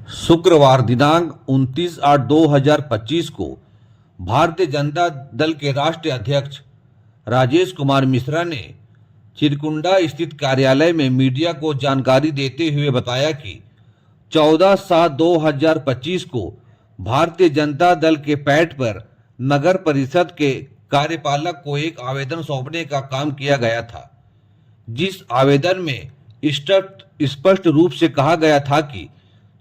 शुक्रवार दिनांक 29/8/2025 को भारतीय जनता दल के राष्ट्रीय अध्यक्ष राजेश कुमार मिश्रा ने चिरकुंडा स्थित कार्यालय में मीडिया को जानकारी देते हुए बताया कि 14/7/2025 को भारतीय जनता दल के पैठ पर नगर परिषद के कार्यपालक को एक आवेदन सौंपने का काम किया गया था, जिस आवेदन में स्पष्ट रूप से कहा गया था कि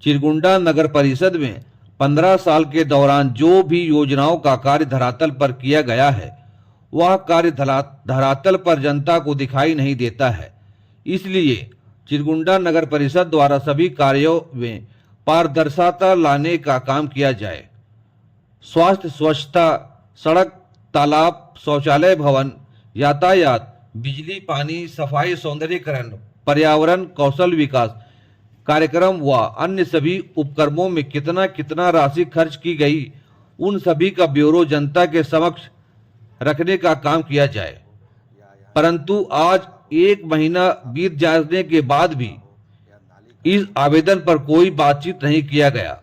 चिरकुंडा नगर परिषद में 15 साल के दौरान जो भी योजनाओं का कार्य धरातल पर किया गया है, वह कार्य धरातल पर जनता को दिखाई नहीं देता है। इसलिए चिरकुंडा नगर परिषद द्वारा सभी कार्यों में पारदर्शिता लाने का काम किया जाए। स्वास्थ्य, स्वच्छता, सड़क, तालाब, शौचालय भवन, यातायात, बिजली, पानी, सफाई, सौंदर्यीकरण, पर्यावरण, कौशल विकास कार्यक्रम व अन्य सभी उपक्रमों में कितना कितना राशि खर्च की गई, उन सभी का ब्यौरा जनता के समक्ष रखने का काम किया जाए। परंतु आज 1 महीना बीत जाने के बाद भी इस आवेदन पर कोई बातचीत नहीं किया गया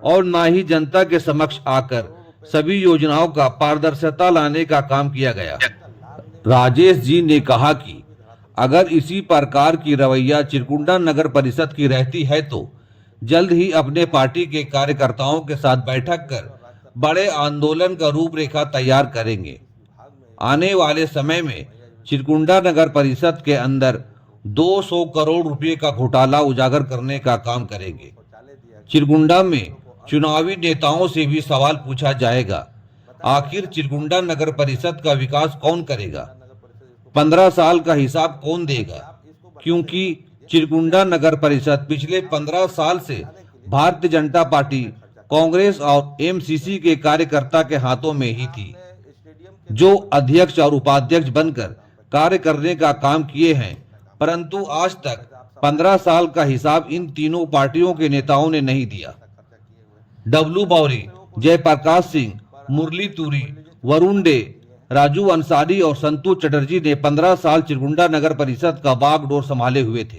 और न ही जनता के समक्ष आकर सभी योजनाओं का पारदर्शिता लाने का काम किया गया। राजेश जी ने कहा कि अगर इसी प्रकार की रवैया चिरकुंडा नगर परिषद की रहती है तो जल्द ही अपने पार्टी के कार्यकर्ताओं के साथ बैठक कर बड़े आंदोलन का रूपरेखा तैयार करेंगे। आने वाले समय में चिरकुंडा नगर परिषद के अंदर 200 करोड़ रुपए का घोटाला उजागर करने का काम करेंगे। चिरकुंडा में चुनावी नेताओं से भी सवाल पूछा जाएगा, आखिर चिरकुंडा नगर परिषद का विकास कौन करेगा, 15 साल का हिसाब कौन देगा, क्योंकि चिरकुंडा नगर परिषद पिछले 15 साल से भारतीय जनता पार्टी, कांग्रेस और एमसीसी के कार्यकर्ता के हाथों में ही थी, जो अध्यक्ष और उपाध्यक्ष बनकर कार्य करने का काम किए हैं। परंतु आज तक 15 साल का हिसाब इन तीनों पार्टियों के नेताओं ने नहीं दिया। डब्लू बौरी, जयप्रकाश सिंह, मुरली तुरी, वरुण डे, राजू अंसारी और संतोष चटर्जी ने 15 साल चिरकुंडा नगर परिषद का बागडोर संभाले हुए थे,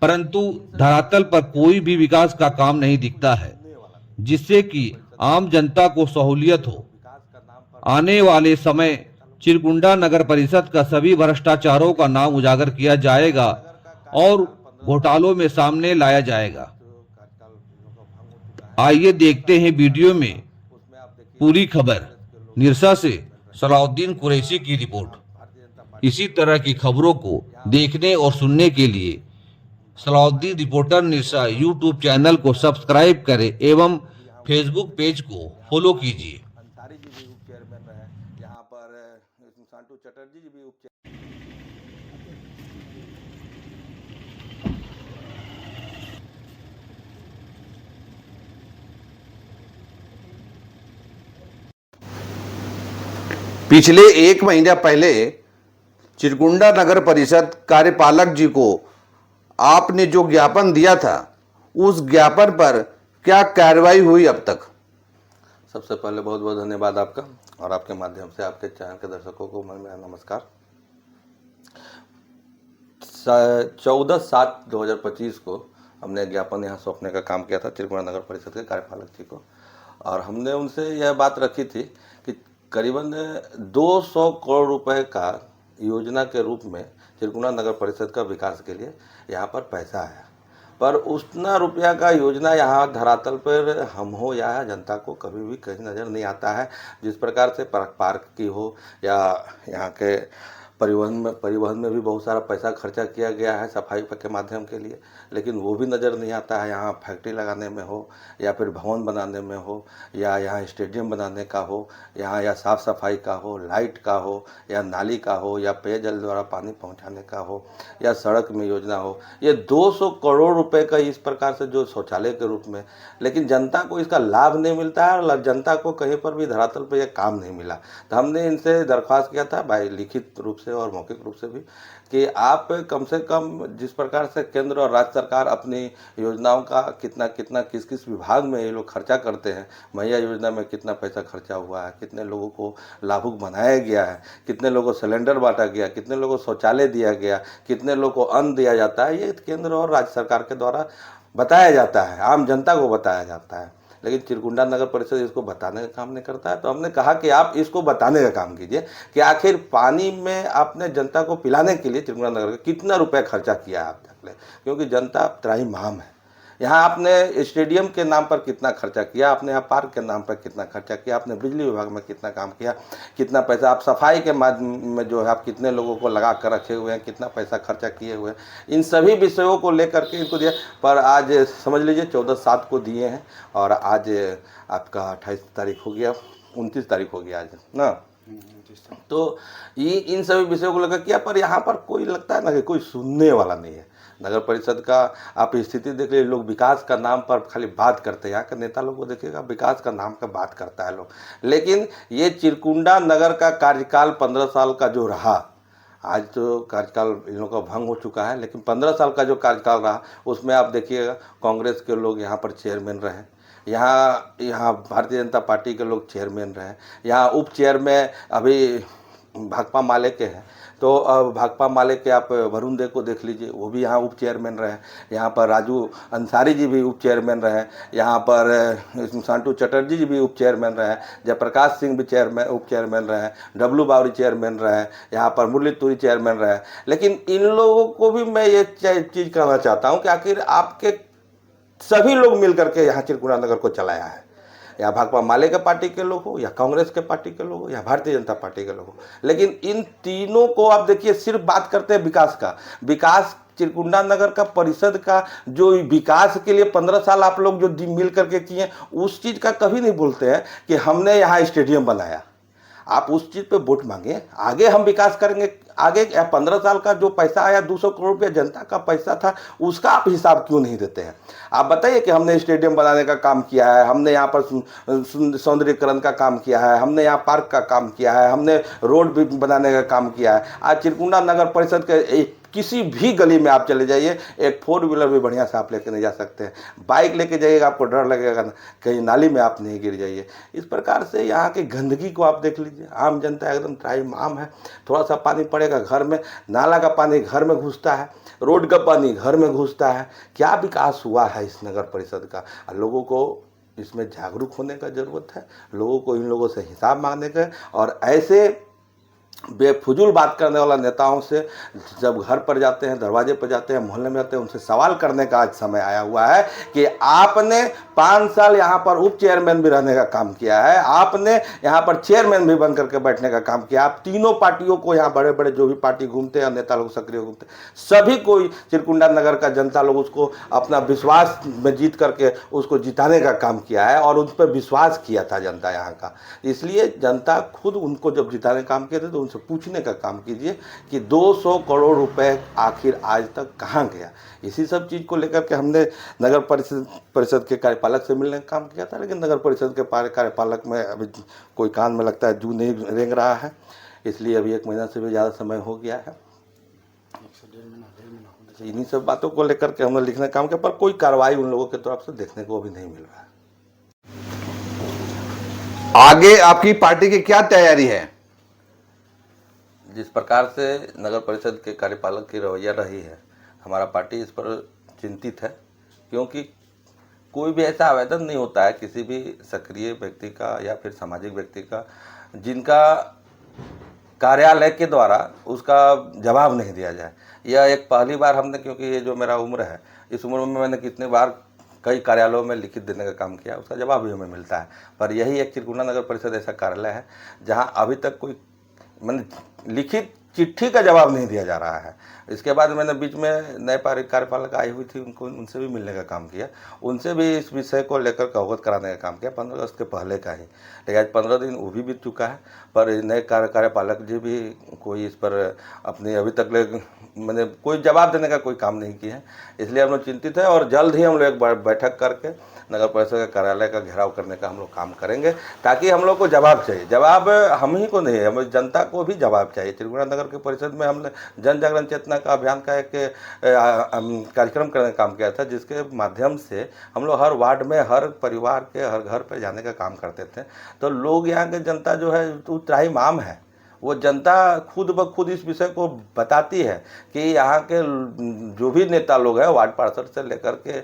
परंतु धरातल पर कोई भी विकास का काम नहीं दिखता है, जिससे कि आम जनता को सहूलियत हो। आने वाले समय चिरकुंडा नगर परिषद का सभी भ्रष्टाचारों का नाम उजागर किया जाएगा और घोटालों में सामने लाया जाएगा। आइए देखते हैं वीडियो में पूरी खबर। निरसा से सलाउद्दीन कुरैशी की रिपोर्ट। इसी तरह की खबरों को देखने और सुनने के लिए Salauddin reporter Nirsa YouTube channel को सब्सक्राइब करें एवं फेसबुक पेज को फॉलो कीजिए। अंसारी जी भी उप चेयरमैन रहे, यहाँ पर संतोष चटर्जी जी भी उप पिछले 1 महीना पहले चिरकुंडा नगर परिषद कार्यपालक जी को आपने जो ज्ञापन दिया था, उस ज्ञापन पर क्या कार्रवाई हुई अब तक? सबसे पहले बहुत बहुत धन्यवाद आपका और आपके माध्यम से आपके चैनल के दर्शकों को मेरा नमस्कार। 14/7/2025 को हमने ज्ञापन यहाँ सौंपने का काम किया था चिरकुंडा नगर परिषद के कार्यपालक जी को, और हमने उनसे यह बात रखी थी कि करीबन 200 करोड़ रुपए का योजना के रूप में चिरकुंडा नगर परिषद का विकास के लिए यहाँ पर पैसा आया, पर उतना रुपया का योजना यहाँ धरातल पर हम हो या जनता को कभी भी कहीं नज़र नहीं आता है। जिस प्रकार से पार्क की हो या यहाँ के परिवहन में भी बहुत सारा पैसा खर्चा किया गया है सफाई के माध्यम के लिए, लेकिन वो भी नज़र नहीं आता है। यहाँ फैक्ट्री लगाने में हो या फिर भवन बनाने में हो या यहाँ स्टेडियम बनाने का हो, यहाँ या साफ़ सफाई का हो, लाइट का हो या नाली का हो या पेयजल द्वारा पानी पहुँचाने का हो या सड़क में योजना हो, ये 200 करोड़ रुपए का इस प्रकार से जो शौचालय के रूप में, लेकिन जनता को इसका लाभ नहीं मिलता है और जनता को कहीं पर भी धरातल पर यह काम नहीं मिला। तो हमने इनसे दरख्वास्त किया था भाई लिखित रूप से और मौखिक रूप से भी कि आप कम से कम जिस प्रकार से केंद्र और राज्य सरकार अपनी योजनाओं का कितना कितना किस किस विभाग में ये लोग खर्चा करते हैं, मैया योजना में कितना पैसा खर्चा हुआ है, कितने लोगों को लाभुक बनाया गया है, कितने लोगों को सिलेंडर बांटा गया, कितने लोगों को शौचालय दिया गया, कितने लोगों को अन्न दिया जाता है, ये केंद्र और राज्य सरकार के द्वारा बताया जाता है, आम जनता को बताया जाता है, लेकिन चिरकुंडा नगर परिषद इसको बताने का काम नहीं करता है। तो हमने कहा कि आप इसको बताने का काम कीजिए कि आखिर पानी में आपने जनता को पिलाने के लिए चिरकुंडा नगर का कितना रुपया खर्चा किया है आप तक ले, क्योंकि जनता त्राहिमाम है। यहाँ आपने स्टेडियम के नाम पर कितना खर्चा किया, आपने यहाँ पार्क के नाम पर कितना खर्चा किया, आपने बिजली विभाग में कितना काम किया, कितना पैसा आप सफाई के माध्यम में जो है आप कितने लोगों को लगा कर रखे हुए हैं, कितना पैसा खर्चा किए हुए हैं, इन सभी विषयों को लेकर के इनको दिया। पर आज समझ लीजिए 14/7 को दिए हैं और आज आपका 28 तारीख हो गया, 29 तारीख हो गया आज ना। तो ये इन सभी विषयों को लेकर किया, पर यहाँ पर कोई लगता है ना कि कोई सुनने वाला नहीं है। नगर परिषद का आप स्थिति देख लीजिए, लोग विकास का नाम पर खाली बात करते हैं। यहाँ के नेता लोग को देखिएगा, विकास का नाम का बात करता है लोग, लेकिन ये चिरकुंडा नगर का कार्यकाल 15 साल का जो रहा, आज तो कार्यकाल इन लोगों का भंग हो चुका है, लेकिन 15 साल का जो कार्यकाल रहा उसमें आप देखिएगा कांग्रेस के लोग यहाँ पर चेयरमैन रहे, यहाँ भारतीय जनता पार्टी के लोग चेयरमैन रहे, यहाँ उप चेयरमैन अभी भाकपा माले के हैं। तो भाकपा माले के आप वरुण देव को देख लीजिए, वो भी यहाँ उप चेयरमैन रहे। यहाँ पर राजू अंसारी जी भी उप चेयरमैन रहे। यहाँ पर सांटू चटर्जी जी भी उप चेयरमैन रहे। जयप्रकाश सिंह भी उप चेयरमैन रहे। डब्लू बावरी चेयरमैन रहे। यहाँ पर मुरली तुरी चेयरमैन रहे। लेकिन इन लोगों को भी मैं ये चीज़ कहना चाहता हूँ कि आखिर आपके सभी लोग मिल करके यहाँ चिरकुंडा नगर को चलाया है, या भाकपा माले के पार्टी के लोग हो, या कांग्रेस के पार्टी के लोग हो, या भारतीय जनता पार्टी के लोग हो, लेकिन इन तीनों को आप देखिए सिर्फ बात करते हैं विकास का। विकास चिरकुंडा नगर का परिषद का जो विकास के लिए 15 साल आप लोग जो मिल करके किए, उस चीज़ का कभी नहीं बोलते हैं कि हमने यहाँ स्टेडियम बनाया। आप उस चीज़ पे वोट मांगे, आगे हम विकास करेंगे। आगे 15 साल का जो पैसा आया 200 करोड़ रुपया जनता का पैसा था, उसका आप हिसाब क्यों नहीं देते हैं? आप बताइए कि हमने स्टेडियम बनाने का काम किया है, हमने यहाँ पर सौंदर्यीकरण का काम किया है, हमने यहाँ पार्क का काम किया है, हमने रोड भी बनाने का काम किया है। आज चिरकुंडा नगर परिषद के किसी भी गली में आप चले जाइए, एक 4 व्हीलर भी बढ़िया से आप लेके नहीं जा सकते हैं। बाइक लेके जाइएगा, आपको डर लगेगा कहीं नाली में आप नहीं गिर जाइए। इस प्रकार से यहाँ की गंदगी को आप देख लीजिए, आम जनता एकदम त्राहिमाम है। थोड़ा सा पानी पड़ेगा घर में, नाला का पानी घर में घुसता है, रोड का पानी घर में घुसता है। क्या विकास हुआ है इस नगर परिषद का? लोगों को इसमें जागरूक होने का ज़रूरत है, लोगों को इन लोगों से हिसाब मांगने का। और ऐसे बेफजूल बात करने वाला नेताओं से जब घर पर जाते हैं, दरवाजे पर जाते हैं, मोहल्ले में जाते हैं, उनसे सवाल करने का आज समय आया हुआ है कि आपने 5 साल यहाँ पर उप चेयरमैन भी रहने का काम किया है, आपने यहाँ पर चेयरमैन भी बन करके बैठने का काम किया। आप तीनों पार्टियों को, यहाँ बड़े बड़े जो भी पार्टी घूमते हैं, नेता लोग सक्रिय घूमते हैं, सभी को चिरकुंडा नगर का जनता लोग उसको अपना विश्वास में जीत करके उसको जिताने का काम किया है और उन पर विश्वास किया था जनता यहाँ का। इसलिए जनता खुद उनको जब जिताने का काम किए थे तो उनसे पूछने का काम कीजिए कि 200 करोड़ रुपए आखिर आज तक कहाँ गया। इसी सब चीज़ को लेकर के हमने नगर परिषद के कार्यपालक से मिलने का काम किया था, लेकिन नगर परिषद के कार्यपालक में अभी कोई कान में लगता है जू नहीं रेंग रहा है, इसलिए अभी 1 महीना से भी ज़्यादा समय हो गया है। इन्हीं सब बातों को लेकर के हमने लिखने का काम किया, पर कोई कार्रवाई उन लोगों की तरफ से देखने को अभी नहीं मिल रहा है। आगे आपकी पार्टी की क्या तैयारी है? जिस प्रकार से नगर परिषद के कार्यपालक की रवैया रही है, हमारा पार्टी इस पर चिंतित है, क्योंकि कोई भी ऐसा आवेदन नहीं होता है किसी भी सक्रिय व्यक्ति का या फिर सामाजिक व्यक्ति का जिनका कार्यालय के द्वारा उसका जवाब नहीं दिया जाए। यह एक पहली बार हमने, क्योंकि ये जो मेरा उम्र है, इस उम्र में मैंने कितने बार कई कार्यालयों में लिखित देने का काम किया, उसका जवाब भी हमें मिलता है। पर यही एक चिरकुंडा नगर परिषद ऐसा कार्यालय है जहाँ अभी तक कोई लिखित चिट्ठी का जवाब नहीं दिया जा रहा है। इसके बाद मैंने बीच में नए कार्यपालक आई हुई थी, उनसे भी मिलने का काम किया, उनसे भी इस विषय को लेकर अवगत कराने का काम किया 15 अगस्त के पहले का ही। लेकिन आज 15 दिन वो भी बीत चुका है, पर नए कार्यपालक जी भी कोई इस पर अपनी अभी तक मैंने कोई जवाब देने का कोई काम नहीं किया है। इसलिए हम लोग चिंतित हैं और जल्द ही हम लोग एक बैठक करके नगर परिषद के कार्यालय का घेराव करने का हम लोग काम करेंगे, ताकि हम लोग को जवाब चाहिए। जवाब हम ही को नहीं है, हमें जनता को भी जवाब चाहिए। चिरकुंडा नगर के परिषद में हमने जन जागरण चेतना का अभियान का एक कार्यक्रम करने का काम किया था, जिसके माध्यम से हम लोग हर वार्ड में, हर परिवार के हर घर पर जाने का काम करते थे। तो लोग, यहाँ के जनता जो है वो त्राहिमाम है, वो जनता खुद ब खुद इस विषय को बताती है कि यहाँ के जो भी नेता लोग हैं, वार्ड पार्षद से लेकर के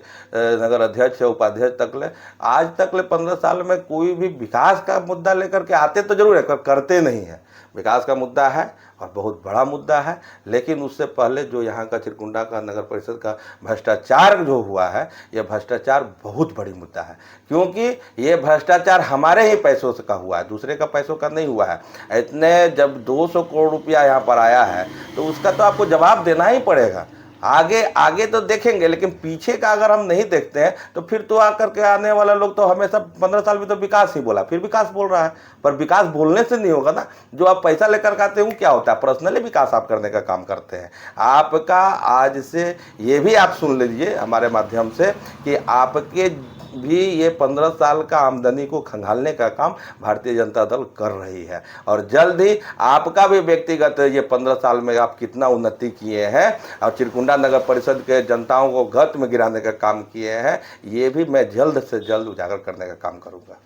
नगर अध्यक्ष या उपाध्यक्ष तक ले, आज तक ले 15 साल में कोई भी विकास का मुद्दा लेकर के आते तो जरूर है, करते नहीं है। विकास का मुद्दा है और बहुत बड़ा मुद्दा है, लेकिन उससे पहले जो यहाँ का चिरकुंडा का नगर परिषद का भ्रष्टाचार जो हुआ है, ये भ्रष्टाचार बहुत बड़ी मुद्दा है, क्योंकि ये भ्रष्टाचार हमारे ही पैसों से का हुआ है, दूसरे का पैसों का नहीं हुआ है। इतने जब 200 करोड़ रुपया यहाँ पर आया है तो उसका तो आपको जवाब देना ही पड़ेगा। आगे आगे तो देखेंगे, लेकिन पीछे का अगर हम नहीं देखते हैं तो फिर तो आकर के आने वाला लोग तो हमेशा 15 साल में तो विकास ही बोला, फिर विकास बोल रहा है, पर विकास बोलने से नहीं होगा ना। जो आप पैसा लेकर के आते हैं वो क्या होता है, पर्सनली विकास आप करने का काम करते हैं। आपका आज से ये भी आप सुन लीजिए हमारे माध्यम से कि आपके भी ये 15 साल का आमदनी को खंगालने का काम भारतीय जनता दल कर रही है, और जल्द ही आपका भी व्यक्तिगत ये 15 साल में आप कितना उन्नति किए हैं और चिरकुंडा नगर परिषद के जनताओं को गत में गिराने का काम किए हैं, ये भी मैं जल्द से जल्द उजागर करने का काम करूंगा।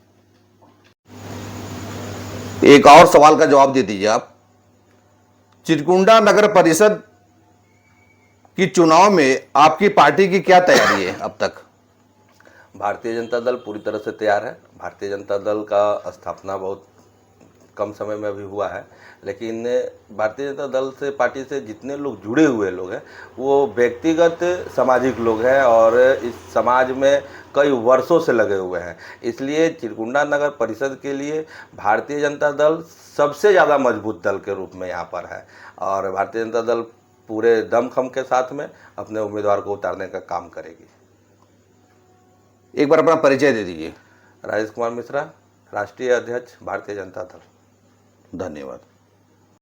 एक और सवाल का जवाब दे दीजिए आप। चिरकुंडा नगर परिषद की चुनाव में आपकी पार्टी की क्या तैयारी है अब तक? भारतीय जनता दल पूरी तरह से तैयार है। भारतीय जनता दल का स्थापना बहुत कम समय में अभी हुआ है, लेकिन भारतीय जनता दल से पार्टी से जितने लोग जुड़े हुए लोग हैं वो व्यक्तिगत सामाजिक लोग हैं और इस समाज में कई वर्षों से लगे हुए हैं। इसलिए चिरकुंडा नगर परिषद के लिए भारतीय जनता दल सबसे ज़्यादा मजबूत दल के रूप में यहाँ पर है, और भारतीय जनता दल पूरे दमखम के साथ में अपने उम्मीदवार को उतारने का काम करेगी। एक बार अपना परिचय दे दीजिए। राजेश कुमार मिश्रा, राष्ट्रीय अध्यक्ष भारतीय जनता दल। धन्यवाद।